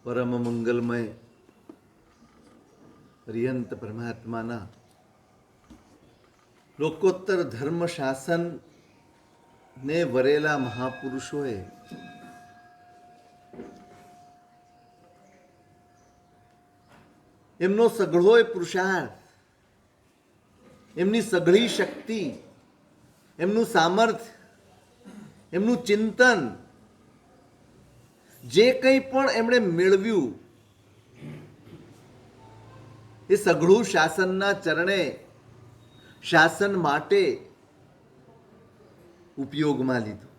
પરમ મંગલમય અરિહંત પરમાત્માના લોકોત્તર ધર્મ શાસન ને વરેલા મહાપુરુષોએ એમનો સઘળોય પુરુષાર્થ, એમની સઘળી શક્તિ, એમનું સામર્થ્ય, એમનું ચિંતન, જે કંઈ પણ એમણે મેળવ્યું એ સઘળું શાસનના ચરણે શાસન માટે ઉપયોગમાં લીધું.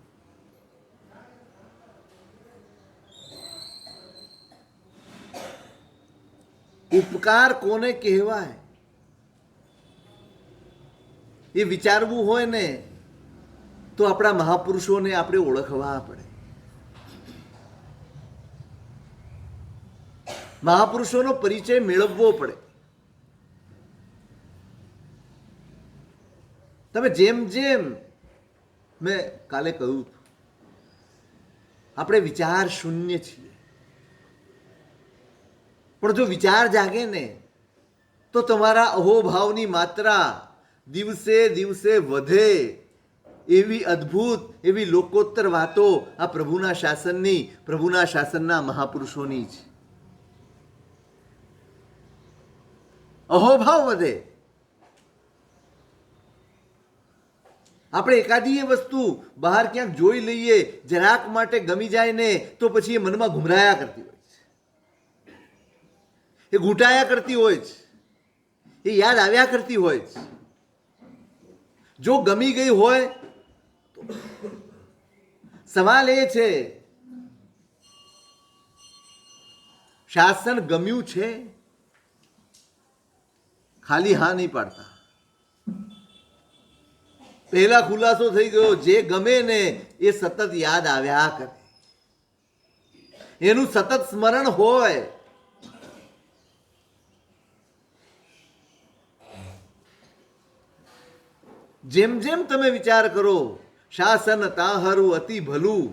ઉપકાર કોને કહેવાય એ વિચારવું હોય ને તો આપણા મહાપુરુષોને આપણે ઓળખવા પડે. મહાપુરુષોનો પરિચય મેળવવો પડે. તમે જેમ જેમ મેં કાલે કહ્યું આપણે વિચાર શૂન્ય છીએ, પણ જો વિચાર જાગે ને તો તમારા અહોભાવની માત્રા દિવસે દિવસે વધે. એવી અદ્ભુત, એવી લોકોત્તર વાતો આ પ્રભુના શાસનની, પ્રભુના શાસનના મહાપુરુષોની છે. અહોભાવ વધે. આપણે એકાદી વસ્તુ બહાર ક્યાંક જોઈ લઈએ, જરાક માટે ગમી જાય ને તો પછી એ મનમાં ઘુમરાયા કરતી હોય છે, એ ઘૂંટાયા કરતી હોય છે, એ યાદ આવ્યા કરતી હોય છે. જો ગમી ગઈ હોય તો સવાલ એ છે, શાસન ગમ્યું છે? ખાલી હા નહીં પાડતા. પહેલા ખુલાસો થઈ ગયો, જે ગમે ને એ સતત યાદ આવ્યા કરે, એનું સતત સ્મરણ હોય. જેમ જેમ તમે વિચાર કરો શાસન તાહરું અતિ ભલું,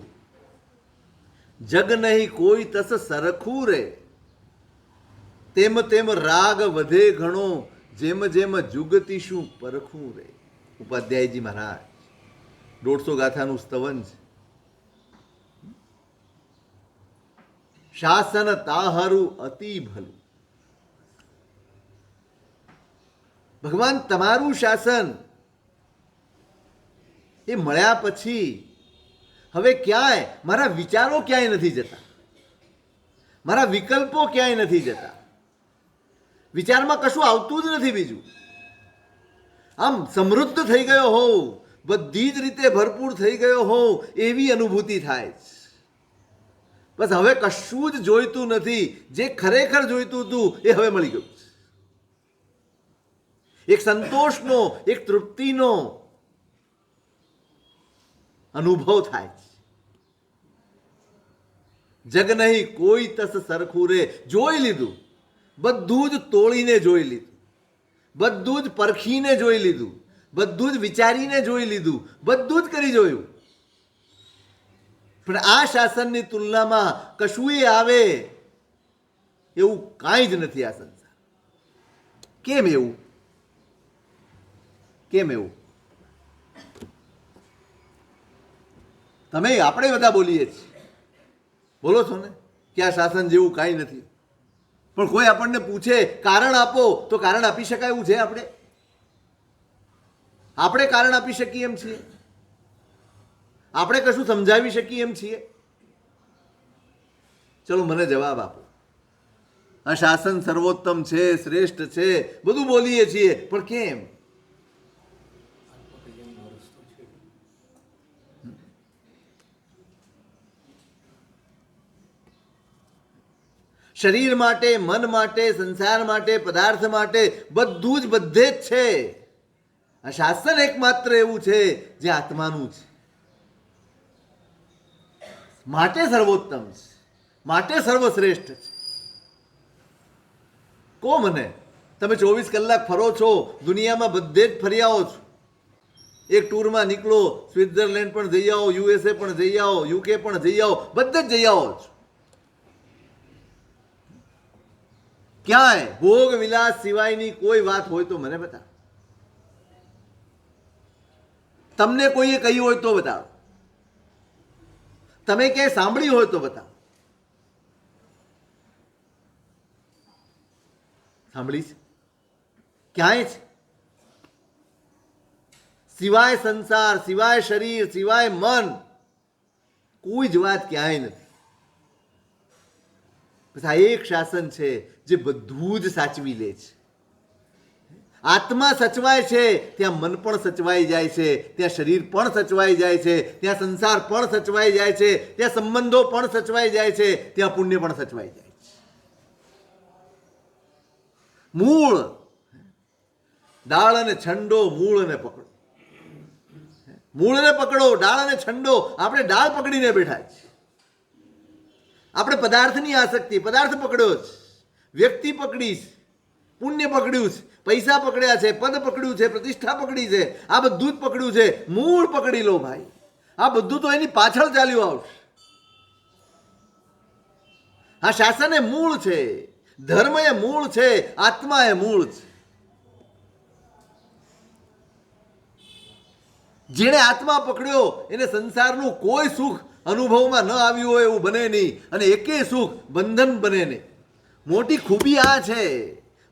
જગ નહીં કોઈ તસ સરખું રે, તેમ તેમ રાગ વધે ઘણો, જેમ જેમ જુગતી શું પરખું રે. ઉપાધ્યાયજી મહારાજ 150 ગાથાનું સ્તવન છે. શાસન તાહરું અતિ ભલું. ભગવાન તમારું શાસન એ મળ્યા પછી હવે ક્યાંય મારા વિચારો ક્યાંય નથી જતા, મારા વિકલ્પો ક્યાંય નથી જતા, વિચારમાં કશું આવતું જ નથી. બીજું આમ સમૃદ્ધ થઈ ગયો હોઉં, બધી જ રીતે ભરપૂર થઈ ગયો હોઉં એવી અનુભૂતિ થાય છે. બસ હવે કશું જ જોઈતું નથી. જે ખરેખર જોઈતું હતું એ હવે મળી ગયું છે. એક સંતોષનો, એક તૃપ્તિનો અનુભવ થાય છે. જગ નહીં કોઈ તસ સરખું રે. જોઈ લીધું, બધું જ તોડીને જોઈ લીધું, બધું જ પરખીને જોઈ લીધું, બધું જ વિચારીને જોઈ લીધું, બધું જ કરી જોયું, પણ આ શાસનની તુલનામાં કશું આવે એવું કાંઈ જ નથી આ સંસાર. કેમ એવું? કેમ એવું? તમે આપણે બધા બોલીએ છીએ, બોલો છો ને કે આ શાસન જેવું કાંઈ નથી, પણ કોઈ આપણને પૂછે કારણ આપો તો કારણ આપી શકાય એવું છે? આપણે કારણ આપી શકીએ એમ છીએ? આપણે કશું સમજાવી શકીએ એમ છીએ? ચલો મને જવાબ આપો. આ શાસન સર્વોત્તમ છે, શ્રેષ્ઠ છે, બધું બોલીએ છીએ, પણ કેમ? શરીર માટે, મન માટે, સંસાર માટે, પદાર્થ માટે બધું જ બધે જ છે. આ શાસન એકમાત્ર એવું છે જે આત્માનું છે, માટે સર્વોત્તમ છે, માટે સર્વશ્રેષ્ઠ છે. કહો મને, તમે 24 કલાક ફરો છો, દુનિયામાં બધે જ ફરી આવો છો, એક ટૂરમાં નીકળો, સ્વિટ્ઝરલેન્ડ પણ જઈ આવો, યુએસએ પણ જઈ આવો, યુકે પણ જઈ આવો, બધે જ જઈ આવો છો. ક્યાંય ભોગ વિલાસ સિવાયની કોઈ વાત હોય તો મને બતાવો. તમને કોઈએ કહ્યું હોય તો બતાવો. તમે ક્યાંય સાંભળ્યું હોય તો બતાવો. સાંભળી છે ક્યાંય છે? સિવાય સંસાર, સિવાય શરીર, સિવાય મન, કોઈ જ વાત ક્યાંય નથી. બસ આ એક શાસન છે જે બધું જ સાચવી લે છે. આત્મા સચવાય છે ત્યાં મન પણ સચવાઈ જાય છે, ત્યાં શરીર પણ સચવાઈ જાય છે, ત્યાં સંસાર પણ સચવાઈ જાય છે, ત્યાં સંબંધો પણ સચવાઈ જાય છે, ત્યાં પુણ્ય પણ સચવાઈ જાય છે. મૂળ ડાળ અને છંડો, મૂળ અને પકડો. મૂળને પકડો, ડાળ અને છંડો. આપણે ડાળ પકડીને બેઠા છીએ. આપણે પદાર્થની આસક્તિ, પદાર્થ પકડ્યો છે, વ્યક્તિ પકડીશ, પુણ્ય પકડ્યું છે, પૈસા પકડ્યા છે, પદ પકડ્યું છે, પ્રતિષ્ઠા પકડી છે, આ બધું જ પકડ્યું છે. મૂળ પકડી લો ભાઈ. આ બધું તો એની પાછળ ચાલ્યું આવશે. આ શાસન એ મૂળ છે, ધર્મ એ મૂળ છે, આત્મા એ મૂળ છે. જેણે આત્મા પકડ્યો એને સંસારનું કોઈ સુખ અનુભવમાં ન આવ્યું હોય એવું બને નહીં, અને એકેય સુખ બંધન બને નહીં. મોટી ખૂબી આ છે,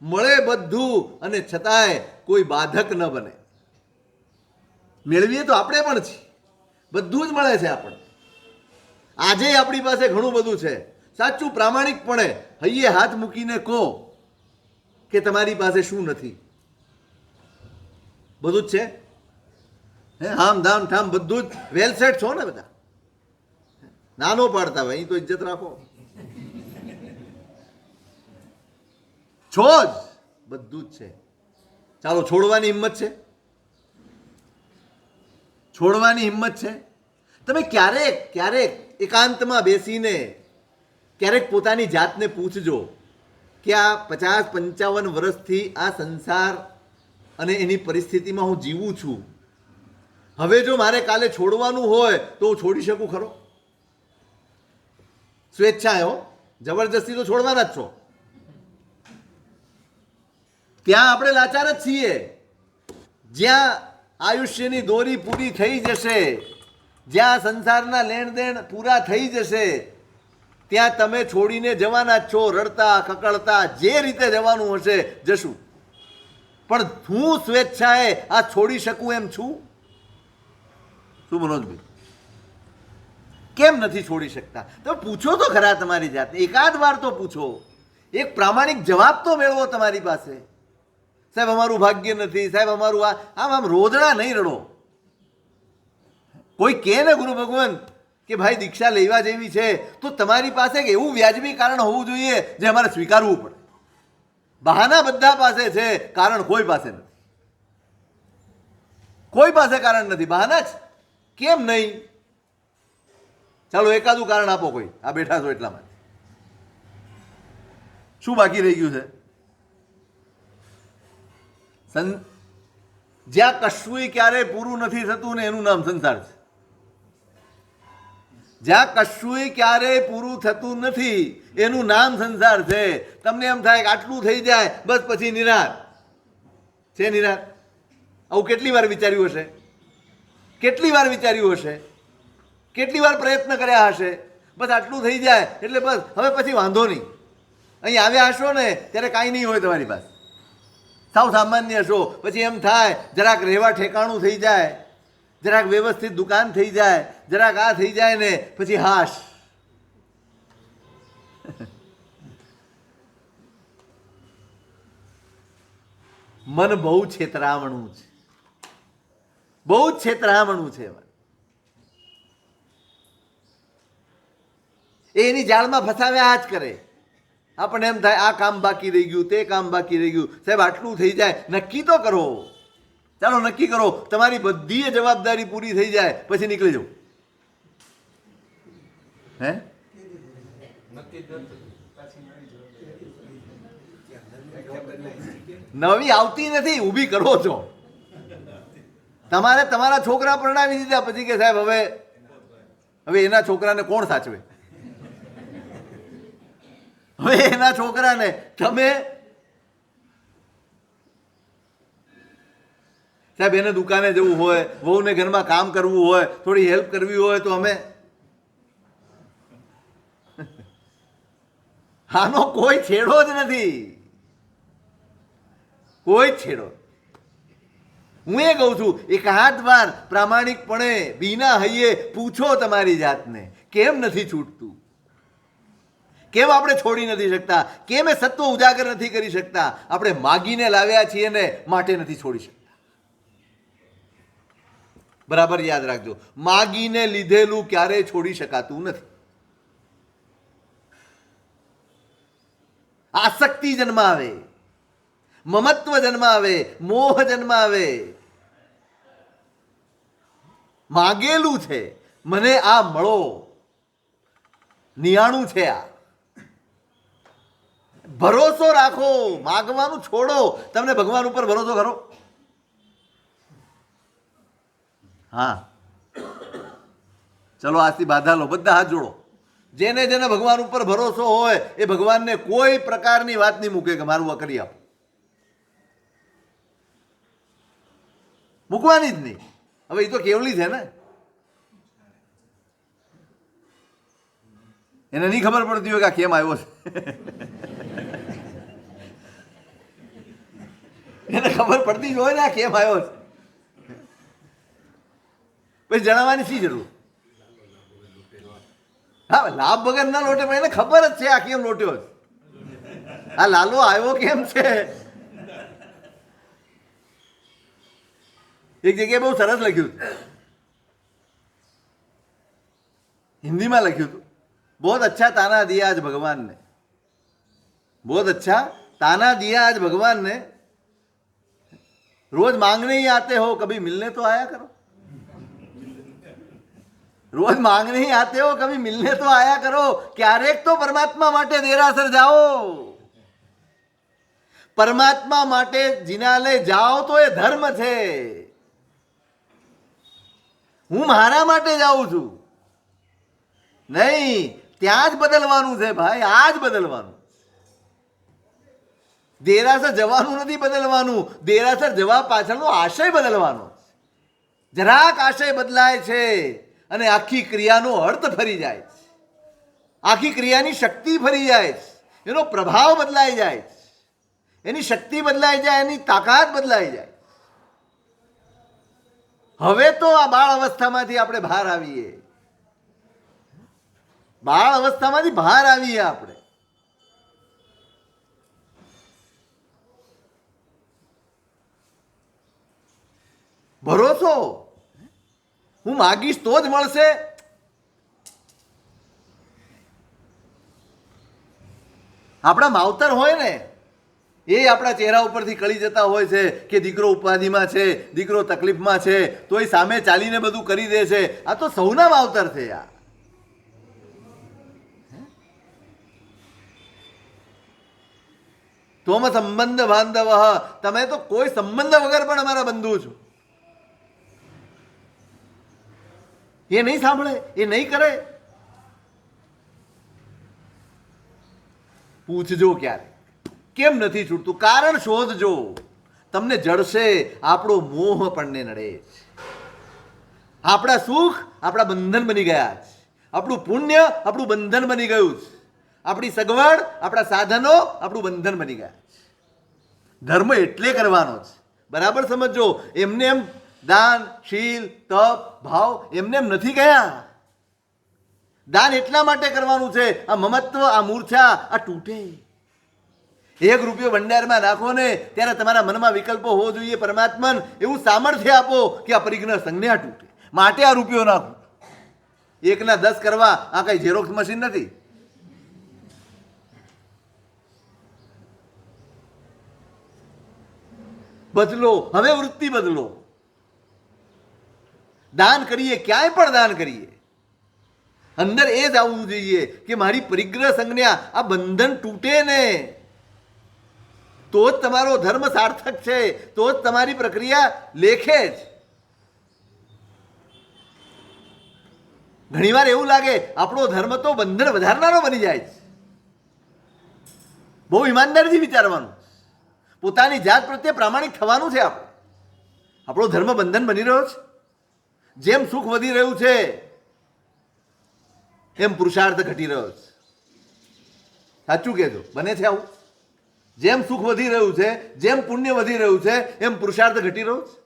મળે બધું અને છતાંય કોઈ બાધક ન બને. મેળવીએ તો આપણે પણ છીએ, બધું જ મળે છે આપણને. આજે આપણી પાસે ઘણું બધું છે. સાચું પ્રામાણિકપણે હૈયે હાથ મૂકીને કહો કે તમારી પાસે શું નથી? બધું જ છે. આમ ધામ ઠામ બધું જ વેલ સેટ છો ને બધા? નાનો પાડતા હોય અહીં તો ઇજ્જત રાખો. છો જ, બધું જ છે. ચાલો, છોડવાની હિંમત છે? છોડવાની હિંમત છે? તમે ક્યારેક ક્યારેક એકાંતમાં બેસીને ક્યારેક પોતાની જાતને પૂછજો કે આ 50-55 વર્ષથી આ સંસાર અને એની પરિસ્થિતિમાં હું જીવું છું. હવે જો મારે કાલે છોડવાનું હોય તો હું છોડી શકું ખરો? સ્વેચ્છાએ હો, જબરજસ્તી તો છોડવાના જ છો. ત્યાં આપણે લાચાર જ છીએ. જ્યાં આયુષ્યની દોરી પૂરી થઈ જશે, જ્યાં સંસારના લેણ દેણ પૂરા થઈ જશે, ત્યાં તમે છોડીને જવાના જ છો. રડતા ખકડતા જે રીતે જવાનું હશે જશું. પણ હું સ્વેચ્છાએ આ છોડી શકું એમ છું? શું મનોજભાઈ, કેમ નથી છોડી શકતા? તમે પૂછો તો ખરા તમારી જાતને, એકાદ વાર તો પૂછો. એક પ્રામાણિક જવાબ તો મેળવો તમારી પાસે. સાહેબ અમારું ભાગ્ય નથી, સાહેબ અમારું આમ રોદડા નહીં રડો. કોઈ કહે ને ગુરુ ભગવાન કે ભાઈ દીક્ષા લેવા જેવી છે, તો તમારી પાસે એક એવું વ્યાજબી કારણ હોવું જોઈએ જે અમારે સ્વીકારવું પડે. બહાના બધા પાસે છે, કારણ કોઈ પાસે નથી. કોઈ પાસે કારણ નથી, બહાના જ. કેમ નહીં? ચાલો એકાદું કારણ આપો કોઈ. આ બેઠા છો એટલા માટે. શું બાકી રહી ગયું છે? જ્યાં કશુંય ક્યારેય પૂરું નથી થતું ને એનું નામ સંસાર છે. જ્યાં કશુંય ક્યારેય પૂરું થતું નથી એનું નામ સંસાર છે. તમને એમ થાય કે આટલું થઈ જાય બસ પછી નિરાશ છે. નિરાશ આવું કેટલી વાર વિચાર્યું હશે? કેટલી વાર વિચાર્યું હશે? કેટલી વાર પ્રયત્ન કર્યા હશે? બસ આટલું થઈ જાય એટલે બસ હવે પછી વાંધો નહીં. અહીં આવ્યા હશો ને ત્યારે કાંઈ નહીં હોય તમારી પાસે, સાવ સામાન્ય હશો. પછી એમ થાય જરાક રહેવા ઠેકાણું થઈ જાય, જરાક વ્યવસ્થિત દુકાન થઈ જાય, જરાક આ થઈ જાય ને પછી હાશ. મન બહુ છેતરામણું છે, બહુ જ છેતરામણું છે. એની જાળમાં ફસાવ્યા જ કરે. આપણને એમ થાય આ કામ બાકી રહી ગયું, તે કામ બાકી રહી ગયું. સાહેબ આટલું થઈ જાય, નક્કી તો કરો. ચાલો નક્કી કરો, તમારી બધી જવાબદારી પૂરી થઈ જાય પછી નીકળી જાઓ. હે નવી આવતી નથી, ઊભી કરો છો. તમારે તમારા છોકરા પરણાવી દીધા પછી કે સાહેબ હવે એના છોકરાને કોણ સાચવે? હવે એના છોકરાને તમે સાહેબ એને દુકાને જવું હોય, વહુને ઘરમાં કામ કરવું હોય, થોડી હેલ્પ કરવી હોય તો અમે આનો કોઈ છેડો જ નથી, કોઈ છેડો. હું એ કહું છું, એક હાથ વાર પ્રામાણિકપણે બીના હૈયે પૂછો તમારી જાતને, કેમ નથી છૂટતું? કેમ આપણે છોડી નથી શકતા? કેમ એ સત્વ ઉજાગર નથી કરી શકતા? આપણે માગીને લાવ્યા છીએ ને માટે નથી છોડી શકતા. બરાબર યાદ રાખજો, માગીને લીધેલું ક્યારેય છોડી શકાતું નથી. આસક્તિ જન્માવે, મમત્વ જન્માવે, મોહ જન્માવે. માગેલું છે, મને આ મળો, નિયાણું છે આ. ભરોસો રાખો, માગવાનું છોડો. તમને ભગવાન ઉપર ભરોસો કરો? હા, ચલો આજથી બાધા લો, બધા હાથ જોડો. જેને જેને ભગવાન ઉપર ભરોસો હોય એ ભગવાનને કોઈ પ્રકારની વાત નહીં મૂકે કે મારું આ કરી આપો, મૂકવાની જ નહીં. હવે એ તો કેવલી છે ને, એને નહીં ખબર પડતી હોય કે આ કેમ આવ્યો છે. એને ખબર પડતી જ હોય ને આ કેમ આવ્યો છે. પછી જણાવવાની શી જરૂર? હા, લાભ વગર ના લોટે, પણ એને ખબર જ છે આ કેમ લોટ્યો છે, આ લાલો આવ્યો કેમ છે. એક જગ્યાએ બહુ સરસ લખ્યું હતું, હિન્દીમાં લખ્યું હતું, बहुत अच्छा ताना दिया आज भगवान ने, बहुत अच्छा ताना दिया आज भगवान ने, रोज मांगने ही आते हो, कभी मिलने तो आया करो. रोज मांगने ही आते हो, कभी मिलने तो आया करो. क्यारेक तो परमात्मा માટે દેરાસર જાઓ. પરમાત્મા માટે જિનાલય જાઓ તો એ ધર્મ છે. હું મારા માટે જાઉં છું નહીં, ત્યાં જ બદલવાનું છે ભાઈ, આ જ બદલવાનું. દેરાસર જવાનું નથી બદલવાનું, દેરાસર જવા પાછળનો આશય બદલવાનો. જરાક આશય બદલાય છે અને આખી ક્રિયાનો અર્થ ફરી જાય છે, આખી ક્રિયાની શક્તિ ફરી જાય છે, એનો પ્રભાવ બદલાઈ જાય છે, એની શક્તિ બદલાઈ જાય, એની તાકાત બદલાઈ જાય. હવે તો આ બાળ અવસ્થામાંથી આપણે બહાર આવીએ, બાળ અવસ્થામાંથી બહાર આવીએ આપણે. ભરોસો, હું માગીશ તો જ મળશે. આપણા માવતર હોય ને એ આપણા ચહેરા ઉપરથી કળી જતા હોય છે કે દીકરો ઉપાધિમાં છે, દીકરો તકલીફમાં છે, તો એ સામે ચાલીને બધું કરી દે છે. આ તો સૌના માવતર છે યાર. તોમ સંબંધ બાંધવ, તમે તો કોઈ સંબંધ વગર પણ અમારા બંધુ છો. એ નહીં સાંભળે, એ નહીં કરે. પૂછજો ક્યારે કેમ નથી છૂટતું, કારણ શોધજો. તમને જડશે. આપણો મોહ આપણને નડે છે. આપણા સુખ આપણા બંધન બની ગયા છે, આપણું પુણ્ય આપણું બંધન બની ગયું છે, આપણી સગવડ આપણા સાધનો આપણું બંધન બની ગયા છે. ધર્મ એટલે કરવાનો છે, બરાબર સમજો. એમને એમ દાન, શીલ, તપ, ભાવ એમને એમ નથી ગયા. દાન એટલા માટે કરવાનું છે આ મમત્વ, આ મૂર્છા આ તૂટે. 1 રૂપિયો ભંડારમાં નાખો ને ત્યારે તમારા મનમાં વિકલ્પો હોવો જોઈએ. પરમાત્માન એવું સામર્થ્ય આપો કે આ પરિજ્ઞ સંજ્ઞા આ તૂટે, માટે આ રૂપિયો નાખો. 1 ના 10 કરવા આ કઈ ઝેરોક્સ મશીન નથી. બદલો, હવે વૃત્તિ બદલો. દાન કરીએ, ક્યાંય પણ દાન કરીએ, અંદર એ જ આવવું જોઈએ કે મારી પરિગ્રહ સંજ્ઞા, આ બંધન તૂટે ને તો જ તમારો ધર્મ સાર્થક છે, તો જ તમારી પ્રક્રિયા લેખે જ. ઘણીવાર એવું લાગે આપણો ધર્મ તો બંધન વધારનારો બની જાય છે. બહુ ઈમાનદારીથી વિચારવાનું, પોતાની જાત પ્રત્યે પ્રામાણિક થવાનું છે. આપણો ધર્મ બંધન બની રહ્યો છે. જેમ સુખ વધી રહ્યું છે એમ પુરુષાર્થ ઘટી રહ્યો છે. સાચું કહેજો, બને છે આવું? જેમ સુખ વધી રહ્યું છે, જેમ પુણ્ય વધી રહ્યું છે, એમ પુરુષાર્થ ઘટી રહ્યો છે.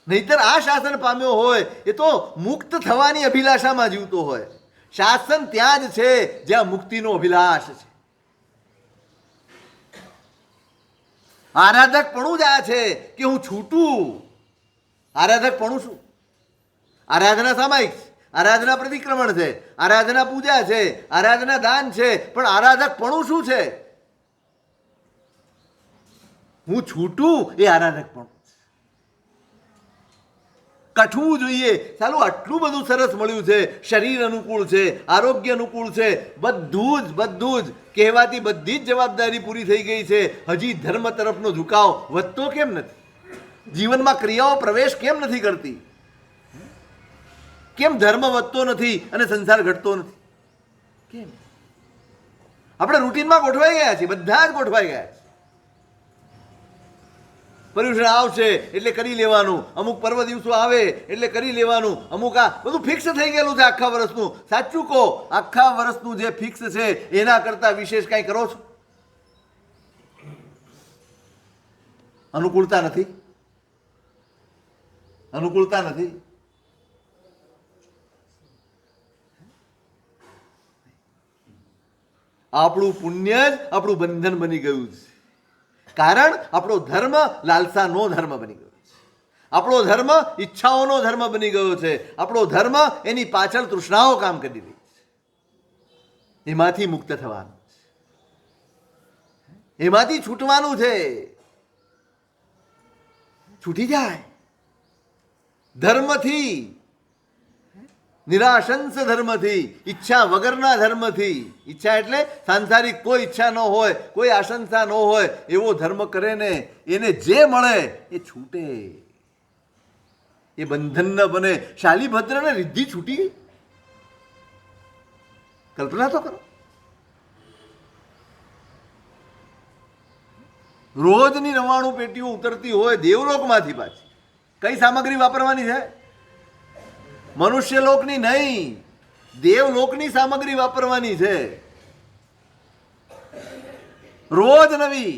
નહીતર આ શાસન પામ્યો હોય એ તો મુક્ત થવાની અભિલાષામાં જીવતો હોય. શાસન ત્યાં જ છે જ્યાં મુક્તિનો અભિલાષ છે. આરાધકપણું જ આ છે કે હું છૂટું. આરાધકપણું શું? આરાધના સામાયિક છે, આરાધના પ્રતિક્રમણ છે, આરાધના પૂજા છે, આરાધના દાન છે, પણ આરાધકપણું શું છે? હું છૂટું એ આરાધકપણું. કઠવું જોઈએ. ચાલો આટલું બધું સરસ મળ્યું છે, શરીર અનુકૂળ છે, આરોગ્ય અનુકૂળ છે, બધું જ કહેવાતી બધી જ જવાબદારી પૂરી થઈ ગઈ છે. હજી ધર્મ તરફનો ઝુકાવ વધતો કેમ નથી? જીવનમાં ક્રિયાઓ પ્રવેશ કેમ નથી કરતી? કેમ ધર્મ વધતો નથી અને સંસાર ઘટતો નથી? કેમ? આપણે રૂટીનમાં ગોઠવાઈ ગયા છીએ, બધા જ ગોઠવાઈ ગયા છે. પર્યુષણ આવશે એટલે કરી લેવાનું, અમુક પર્વ દિવસો આવે એટલે કરી લેવાનું, અમુક આ બધું ફિક્સ થઈ ગયેલું છે આખા વર્ષનું. સાચું કહો, આખા વર્ષનું જે ફિક્સ છે એના કરતાં વિશેષ કાંઈ કરો છો? અનુકૂળતા નથી. અનુકૂળતા નથી. આપણું પુણ્ય જ આપણું બંધન બની ગયું છે. કારણ આપણો ધર્મ લાલસાનો ધર્મ બની ગયો છે. આપણો ધર્મ ઈચ્છાઓનો ધર્મ બની ગયો છે. આપણો ધર્મ એની પાછળ તૃષ્ણાઓ કામ કરી રહી છે. એમાંથી મુક્ત થવાનું છે, એમાંથી છૂટવાનું છે. છૂટી જાય ધર્મથી, નિરાશંસ ધર્મથી, ઈચ્છા વગરના ધર્મથી. ઈચ્છા એટલે સાંસારિક કોઈ ઈચ્છા ન હોય, કોઈ આશંસા ન હોય એવો ધર્મ કરે ને એને જે મળે એ છૂટે, એ બંધન ન બને. શાલીભદ્રને રિદ્ધિ છૂટી ગઈ. કલ્પના તો કરો. રોજની 99 પેટીઓ ઉતરતી હોય દેવલોકમાંથી. પાછી કઈ સામગ્રી વાપરવાની છે? મનુષ્યલોકની નહીં, દેવલોકની સામગ્રી વાપરવાની છે. રોજ નવી.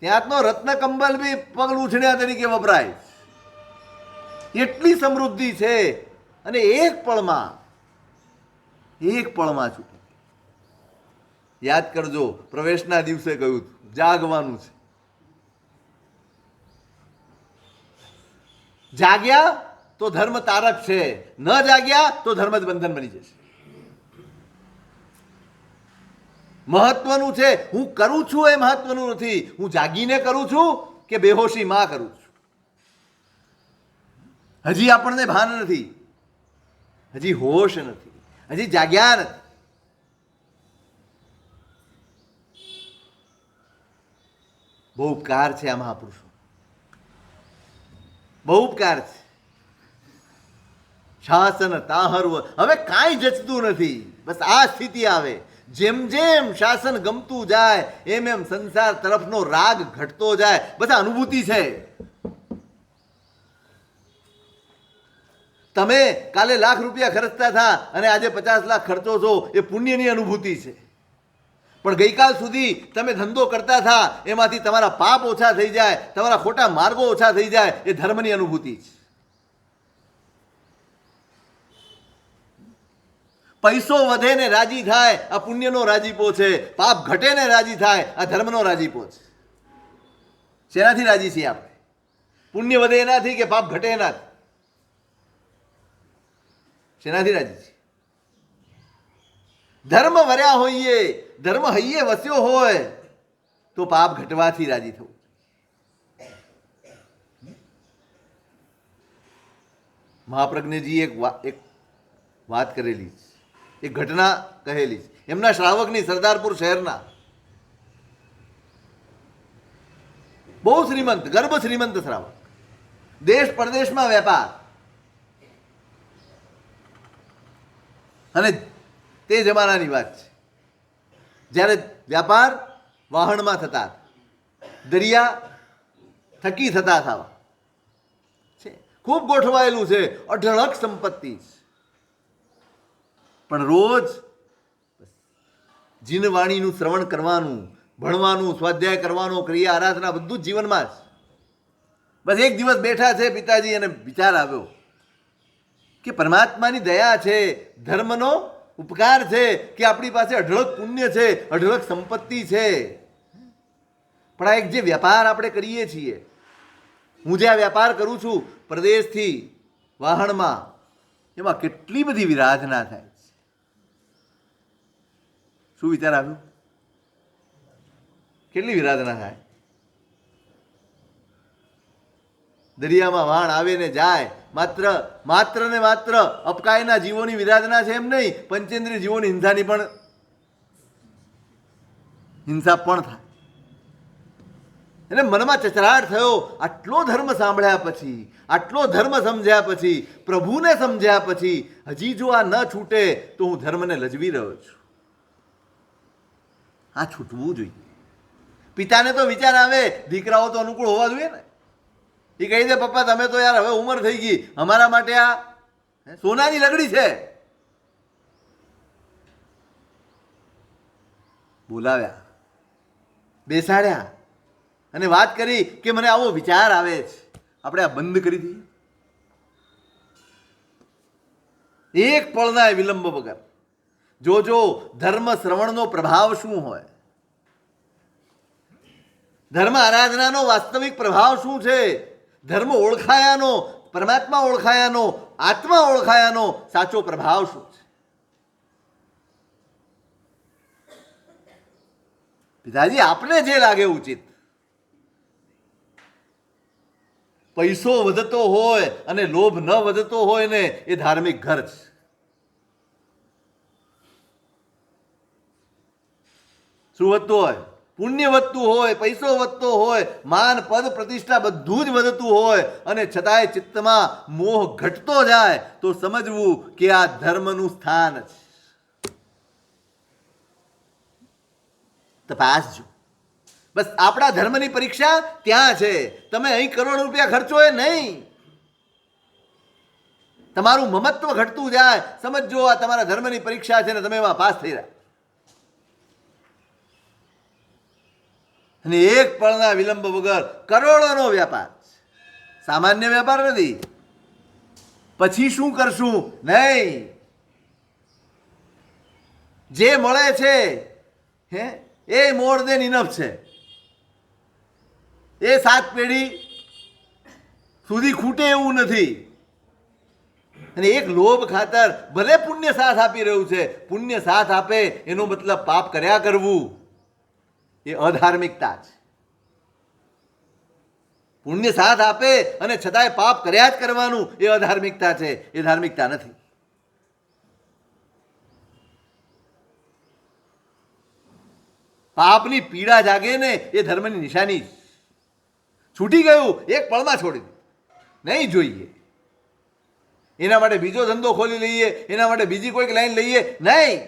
ત્યાં તો રત્ન કંબલ બી પગ લૂછણ્યા તરીકે વપરાય. એટલી સમૃદ્ધિ છે. અને એક પળમાં છૂટે. યાદ કરજો, પ્રવેશના દિવસે કહ્યું હતું જાગવાનું છે. જાગ્યા તો ધર્મ તારક છે, ન જાગ્યા તો ધર્મ જ બંધન બની જશે. મહત્વનું છે હું કરું છું એ મહત્વનું નથી. હું જાગીને કરું છું કે બેહોશીમાં કરું છું. હજી આપણને ભાન નથી, હજી હોશ નથી, હજી જાગ્યા નથી. બહુ ઉપકાર છે આ મહાપુરુષો, બહુ ઉપકાર છે. શાસન તાહરવ હવે કાંઈ જચતું નથી. બસ આ સ્થિતિ આવે. જેમ જેમ શાસન ગમતું જાય એમ એમ સંસાર તરફનો રાગ ઘટતો જાય. બસ આ અનુભૂતિ છે. તમે કાલે લાખ રૂપિયા ખર્ચતા હતા અને આજે 50 લાખ ખર્ચો છો, એ પુણ્યની અનુભૂતિ છે. પણ ગઈકાલ સુધી તમે ધંધો કરતા હતા એમાંથી તમારા પાપ ઓછા થઈ જાય, તમારા ખોટા માર્ગો ઓછા થઈ જાય, એ ધર્મની અનુભૂતિ છે. પૈસો વધે ને રાજી થાય, આ પુણ્યનો રાજીપો છે. પાપ ઘટે ને રાજી થાય, આ ધર્મનો રાજીપો છે. શેનાથી રાજી છીએ આપણે? પુણ્ય વધે એનાથી કે પાપ ઘટે એનાથી? શેનાથી રાજી છીએ? ધર્મ વર્યા હોઈએ, ધર્મ હૈયે વસ્યો હોય તો પાપ ઘટવાથી રાજી થવું. મહાપ્રજ્ઞજી એક વાત કરેલી છે, એક ઘટના કહેલી છે. એમના શ્રાવકની, સરદારપુર શહેરના બહુ શ્રીમંત, ગર્ભ શ્રીમંત શ્રાવક, દેશ પરદેશમાં વેપાર. અને તે જમાનાની વાત છે જ્યારે વ્યાપાર વાહણમાં થતા, દરિયા થકી થતા થવા છે, ખૂબ ગોઠવાયેલું છે, અઢળક સંપત્તિ છે. પણ રોજ જીનવાણીનું શ્રવણ કરવાનું, ભણવાનું, સ્વાધ્યાય કરવાનો, ક્રિયા આરાધના બધું જ જીવનમાં જ. બસ એક દિવસ બેઠા છે પિતાજી અને વિચાર આવ્યો કે પરમાત્માની દયા છે, ધર્મનો ઉપકાર છે કે આપણી પાસે અઢળક પુણ્ય છે, અઢળક સંપત્તિ છે, પણ આ એક જે વ્યાપાર આપણે કરીએ છીએ, હું જે આ વ્યાપાર કરું છું પ્રદેશથી વાહણમાં, એમાં કેટલી બધી વિરાધના થાય છે. શું વિચાર આવ્યો? કેટલી વિરાધના થાય? દરિયામાં વાણ આવે ને જાય, માત્ર ને માત્ર અપકાયના જીવોની વિરાધના છે એમ નહીં, પંચેન્દ્રિય જીવોની હિંસાની પણ હિંસા પણ થાય. એટલે મનમાં ચચરાટ થયો, આટલો ધર્મ સાંભળ્યા પછી, આટલો ધર્મ સમજ્યા પછી, પ્રભુને સમજ્યા પછી હજી જો આ ન છૂટે તો હું ધર્મને લજવી રહ્યો છું. આ છૂટવું જોઈએ. પિતાને તો વિચાર આવે, દીકરાઓ તો અનુકૂળ હોવા જોઈએ ને. એ કહી દે, પપ્પા તમે તો યાર હવે ઉંમર થઈ ગઈ, અમારા માટે આ સોનાની લગડી છે. બોલાવ્યા, બેસાડ્યા અને વાત કરી કે મને આવો વિચાર આવે છે, આપણે આ બંધ કરી દઈએ. એક પળના વિલંબ વગર જોજો ધર્મ શ્રવણનો પ્રભાવ શું હોય, ધર્મ આરાધનાનો વાસ્તવિક પ્રભાવ શું છે, ધર્મ ઓળખાયાનો, પરમાત્મા ઓળખાયાનો, આત્મા ઓળખાયાનો સાચો પ્રભાવ શું છે. પિતાજી આપને જે લાગે ઉચિત, પૈસો વધતો હોય અને લોભ ન વધતો હોય ને એ ધાર્મિક ઘર છે. શું વધતું હોય? પુણ્ય વધતું હોય, પૈસો વધતો હોય, માન પદ પ્રતિષ્ઠા બધું જ વધતું હોય અને છતાંય ચિત્તમાં મોહ ઘટતો જાય તો સમજવું કે આ ધર્મનું સ્થાન છે. તપાસજો. બસ આપણા ધર્મની પરીક્ષા ત્યાં છે. તમે અહીં કરોડ રૂપિયા ખર્ચો એ નહીં, તમારું મમત્વ ઘટતું જાય, સમજો આ તમારા ધર્મની પરીક્ષા છે ને તમે એમાં પાસ થઈ રહ્યા. અને એક પળના વિલંબ વગર કરોડોનો વ્યાપાર, સામાન્ય વ્યાપાર નથી. પછી શું કરશું? નહીં, જે મળે છે એ મોર દેન ઇનફ છે. એ 7 પેઢી સુધી ખૂટે એવું નથી. અને એક લોભ ખાતર ભલે પુણ્ય સાથ આપી રહ્યું છે, પુણ્ય સાથ આપે એનો મતલબ પાપ કર્યા કરવું એ અધાર્મિકતા છે. પુણ્ય સાથ આપે અને છતાંય પાપ કર્યા જ કરવાનું એ અધાર્મિકતા છે, એ ધાર્મિકતા નથી. પાપની પીડા જાગે ને એ ધર્મની નિશાની છે. છૂટી ગયું, એક પળમાં છોડી દે, નહીં જોઈએ. એના માટે બીજો ધંધો ખોલી લઈએ, એના માટે બીજી કોઈક લાઈન લઈએ, નહીં.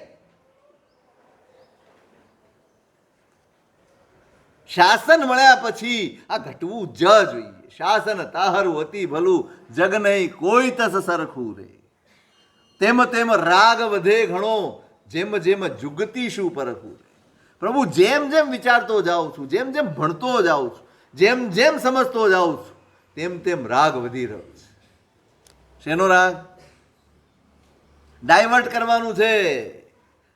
શાસન મળ્યા પછી આ ઘટવું જ જોઈએ. શાસન તાહરું અતિ ભલું, જગ નહીં કોઈ તસ સરખું રે. તેમ તેમ રાગ વધે ઘણો, જેમ જેમ જુગતી શું પરખું રે. પ્રભુ જેમ જેમ વિચારતો જાઉં છું, જેમ જેમ ભણતો જાઉં છું, જેમ જેમ સમજતો જાઉં છું, તેમ તેમ રાગ વધી રહ્યો છે. શેનો રાગ? ડાયવર્ટ કરવાનું છે.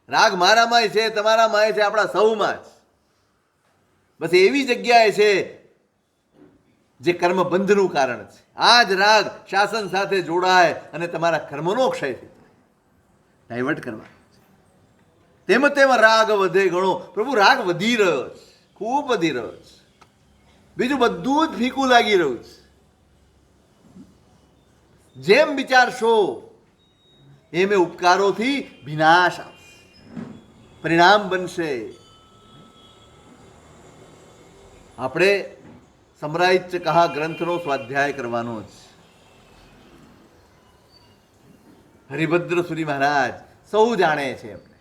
રાગ મારામાંય છે, તમારામાંય છે, આપણા સૌમાં જ. બસ એવી જગ્યાએ છે જે કર્મ બંધનું કારણ છે. આ જ રાગ શાસન સાથે જોડાય અને તમારા કર્મનો ક્ષય થઈ જાય. ડાયવર્ટ કરવા તેમ તેમ રાગ વધે ઘણો. પ્રભુ રાગ વધી રહ્યો છે, ખૂબ વધી રહ્યો છે. બીજું બધું જ ફીકું લાગી રહ્યું છે. જેમ વિચારશો એમ એ ઉપકારોથી વિનાશ આવશે, પરિણામ બનશે. આપણે સમરાઈચ કહા ગ્રંથનો સ્વાધ્યાય કરવાનો છે. હરિભદ્ર સુરી મહારાજ સૌ જાણે છે એમને.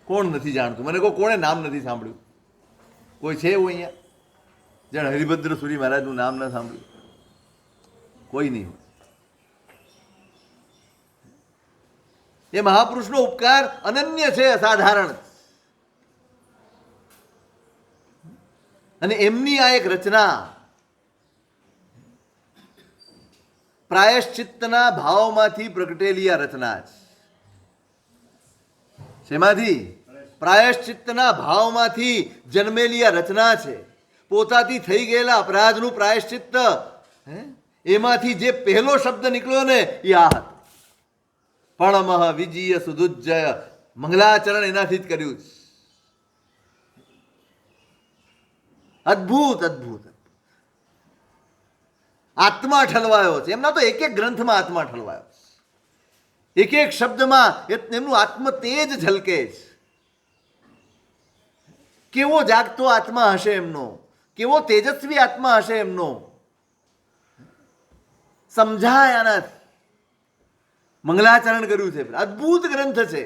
કોણ નથી જાણતું? મને કહો, કોણે નામ નથી સાંભળ્યું? કોઈ છે એવું અહીંયા જેણે હરિભદ્ર સુરી મહારાજનું નામ ન સાંભળ્યું? કોઈ નહીં હોય. એ મહાપુરુષનો ઉપકાર અનન્ય છે, અસાધારણ. અને એમની આ એક રચના પ્રાયશ્ચિત્તના ભાવમાંથી પ્રગટેલી આ રચના છે. શેમાંથી? પ્રાયશ્ચિત્તના ભાવમાંથી જન્મેલી આ રચના છે. પોતાથી થઈ ગયેલા અપરાધનું પ્રાયશ્ચિત્ત, એમાંથી જે પહેલો શબ્દ નીકળ્યો ને એ આ હતો. પણમઃ વિજીય સુદુજ્જય, મંગલાચરણ એનાથી જ કર્યું છે. અદ્ભુત અદ્ભુત. આત્મા ઠલવાયો છે એમના. તો એક એક ગ્રંથમાં આત્મા ઠલવાયો છે. એક એક શબ્દમાં એમનું આત્મ તેજ ઝલકે છે. કેવો જાગતો આત્મા હશે એમનો, કેવો તેજસ્વી આત્મા હશે એમનો, સમજાય આનાથી. મંગલાચરણ કર્યું છે, અદ્ભુત ગ્રંથ છે.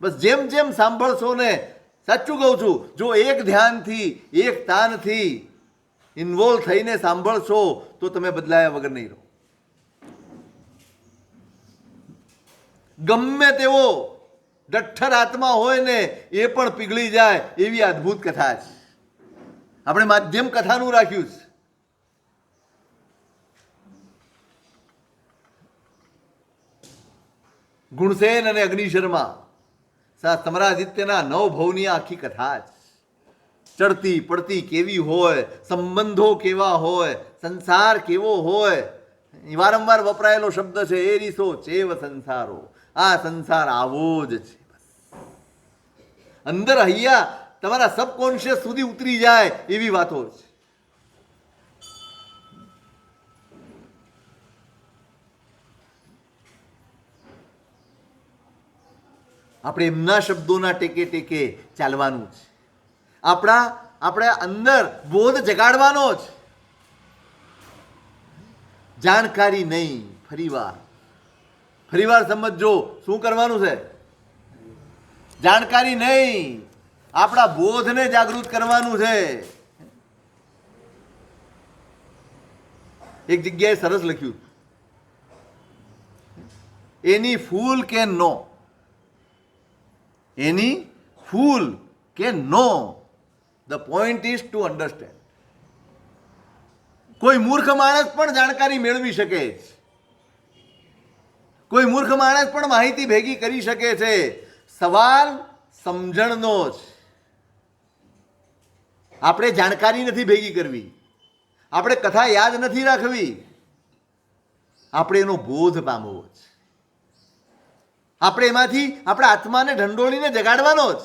બસ જેમ જેમ સાંભળશો ને, સાચું કહું છું, જો એક ધ્યાનથી એક તાનથી ઇન્વોલ્વ થઈને સાંભળશો તો તમે બદલાયા વગર નહીં રહો. ગમે તેવો ડઠ્ઠર આત્મા હોય ને એ પણ પીગળી જાય એવી અદ્ભુત કથા છે. આપણે માધ્યમ કથાનું રાખ્યું છે. ગુણસેન અને અગ્નિશર્મા સમરાદિત્યના 9 ભવની આખી કથા છે. ચડતી પડતી કેવી હોય, સંબંધો કેવા હોય, સંસાર કેવો હોય. વારંવાર વપરાયેલો શબ્દ છે એરીસો ચેવ સંસારો. આ સંસાર આવો જ છે. અંદર હૈયા તમારા સબકોન્શિયસ સુધી ઉતરી જાય એવી વાતો છે. આપણે એમના શબ્દોના ટેકે ટેકે ચાલવાનું છે. આપણે અંદર બોધ જગાડવાનો જ. જાણકારી નહીં, ફરીવાર સમજો શું કરવાનું છે. જાણકારી નહીં, આપણા બોધને જાગૃત કરવાનું છે. એક જગ્યાએ સરસ લખ્યું, any fool can know, any fool can know, the point is to understand. કોઈ મૂર્ખ માણસ પણ જાણકારી મેળવી શકે છે. કોઈ મૂર્ખ માણસ પણ માહિતી ભેગી કરી શકે છે. સવાલ સમજણનો જ. આપણે જાણકારી નથી ભેગી કરવી, આપણે કથા યાદ નથી રાખવી, આપણે એનો બોધ પામવો છે. આપણે એમાંથી આપણા આત્માને ઢંઢોળીને જગાડવાનો જ.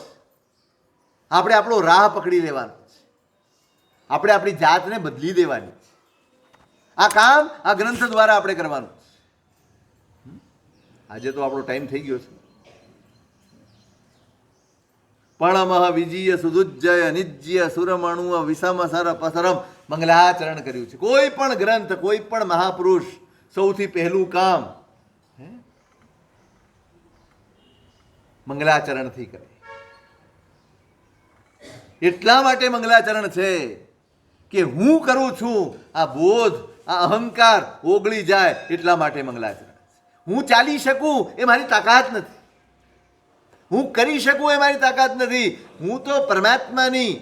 આપણે આપણો રાહ પકડી લેવાનો છે. આપણે આપણી જાતને બદલી દેવાની છે. આ કામ આ ગ્રંથ દ્વારા આપણે કરવાનું છે. આજે તો આપણો ટાઈમ થઈ ગયો છે. પણમઃ વિજીય સુદુજ્જય નિજ્ય સુરમણુ વિષમ સર પસરમ મંગલાચરણ કર્યું છે. કોઈ પણ ગ્રંથ, કોઈ પણ મહાપુરુષ સૌથી પહેલું કામ મંગલાચરણથી કરે. એટલા માટે મંગલાચરણ છે કે હું કરું છું આ બોધ, આ અહંકાર ઓગળી જાય એટલા માટે મંગલાચરણ. હું ચાલી શકું એ મારી તાકાત નથી, હું કરી શકું એ મારી તાકાત નથી. હું તો પરમાત્માની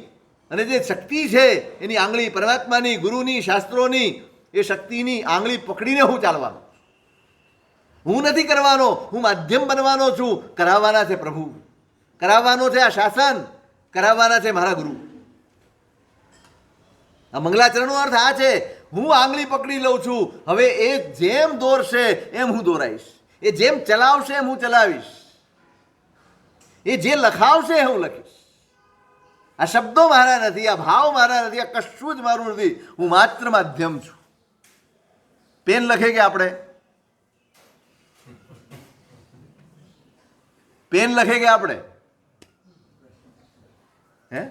અને જે શક્તિ છે એની આંગળી, પરમાત્માની, ગુરુની, શાસ્ત્રોની એ શક્તિની આંગળી પકડીને હું ચાલવાનો. હું નથી કરવાનો, હું માધ્યમ બનવાનો છું. કરાવવાના છે પ્રભુ, કરાવવાનો છે આ શાસન, કરાવવાના છે મારા ગુરુ. આ મંગલાચરણનો અર્થ આ છે, હું આંગળી પકડી લઉં છું. હવે એ જેમ દોરશે એમ હું દોરાઈશ, એ જેમ ચલાવશે એમ હું ચલાવીશ, એ જે લખાવશે હું લખીશ. આ શબ્દો મારા નથી, આ ભાવ મારા નથી, આ કશું જ મારું નથી. હું માત્ર માધ્યમ છું. પેન લખે કે આપણે? પેન લખે કે આપણે? હે,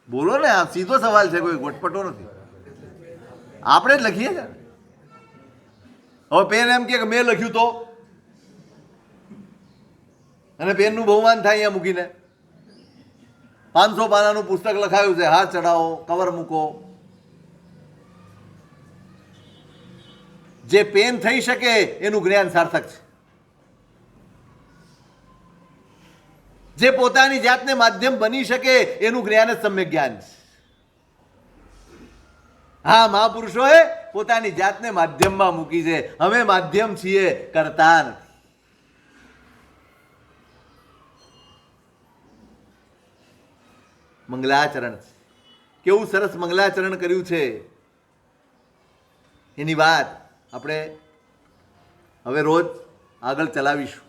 બોલો ને. આ સીધો સવાલ છે, કોઈ ગોટપટો નથી. આપણે જ લખીએ છીએ. હવે પેન એમ કે મેં લખ્યું તો, અને પેનનું બહુમાન થાય અહીંયા મૂકીને. 500 પાનાનું પુસ્તક લખાયું છે, હાથ ચડાવો, કવર મૂકો. જે પેન થઈ શકે એનું જ્ઞાન સાર્થક છે. જે પોતાની જાતને માધ્યમ બની શકે એનું જ્ઞાન જ સમ્યક જ્ઞાન છે. હા, મહાપુરુષોએ પોતાની જાતને માધ્યમમાં મૂકી છે. અમે માધ્યમ છીએ, કરતા નથી. મંગલાચરણ છે. કેવું સરસ મંગલાચરણ કર્યું છે, એની વાત આપણે હવે રોજ આગળ ચલાવીશું.